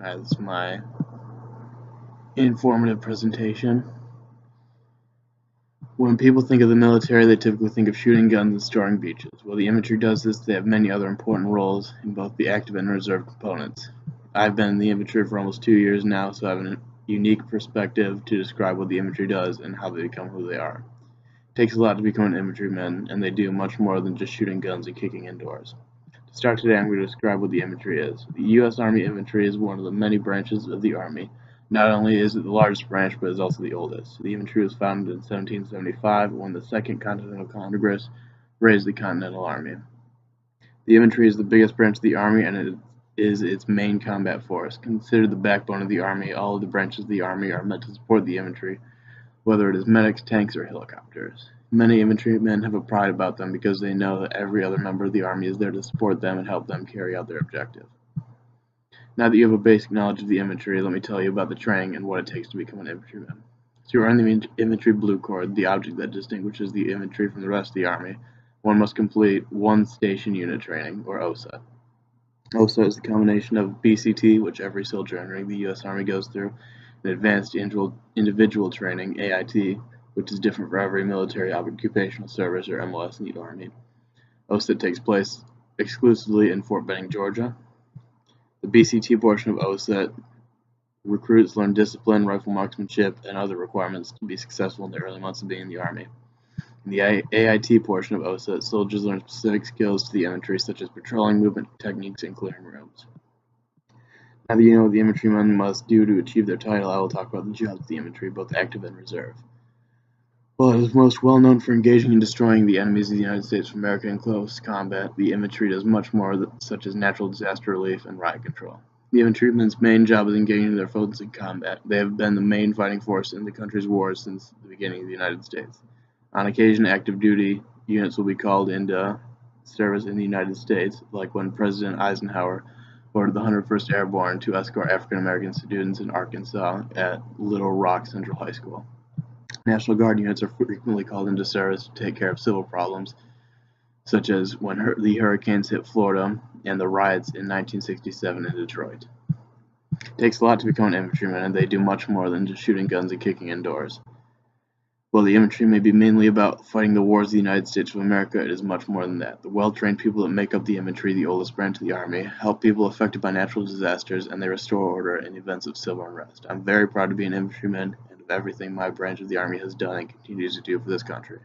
as my informative presentation. When people think of the military, they typically think of shooting guns and storing beaches. While the infantry does this, they have many other important roles in both the active and reserve components. I've been in the infantry for almost 2 years now, so I have a unique perspective to describe what the infantry does and how they become who they are. It takes a lot to become an infantryman, and they do much more than just shooting guns and kicking indoors. To start today, I'm going to describe what the infantry is. The U.S. Army Infantry is one of the many branches of the Army. Not only is it the largest branch, but it is also the oldest. The infantry was founded in 1775 when the Second Continental Congress raised the Continental Army. The infantry is the biggest branch of the Army, and it is its main combat force. Considered the backbone of the Army, all of the branches of the Army are meant to support the infantry, whether it is medics, tanks, or helicopters. Many infantrymen have a pride about them because they know that every other member of the Army is there to support them and help them carry out their objective. Now that you have a basic knowledge of the infantry, let me tell you about the training and what it takes to become an infantryman. To earn the infantry blue cord, the object that distinguishes the infantry from the rest of the Army, one must complete one station unit training, or OSUT. OSUT is the combination of BCT, which every soldier entering the U.S. Army goes through, and Advanced Individual Training, AIT, which is different for every military occupational service, or MLS, in the Army. OSUT takes place exclusively in Fort Benning, Georgia. The BCT portion of OSUT recruits learn discipline, rifle marksmanship, and other requirements to be successful in the early months of being in the Army. In the AIT portion of OSUT, soldiers learn specific skills to the infantry, such as patrolling, movement techniques, and clearing rooms. Now that you know what the infantrymen must do to achieve their title, I will talk about the jobs of the infantry, both active and reserve. While it is most well known for engaging and destroying the enemies of the United States of America in close combat, the infantry does much more, such as natural disaster relief and riot control. The infantrymen's main job is engaging their foes in combat. They have been the main fighting force in the country's wars since the beginning of the United States. On occasion, active duty units will be called into service in the United States, like when President Eisenhower ordered the 101st Airborne to escort African American students in Arkansas at Little Rock Central High School. National Guard units are frequently called into service to take care of civil problems, such as when the hurricanes hit Florida and the riots in 1967 in Detroit. It takes a lot to become an infantryman, and they do much more than just shooting guns and kicking indoors. While the infantry may be mainly about fighting the wars of the United States of America, it is much more than that. The well-trained people that make up the infantry, the oldest branch of the Army, help people affected by natural disasters, and they restore order in events of civil unrest. I'm very proud to be an infantryman and of everything my branch of the Army has done and continues to do for this country.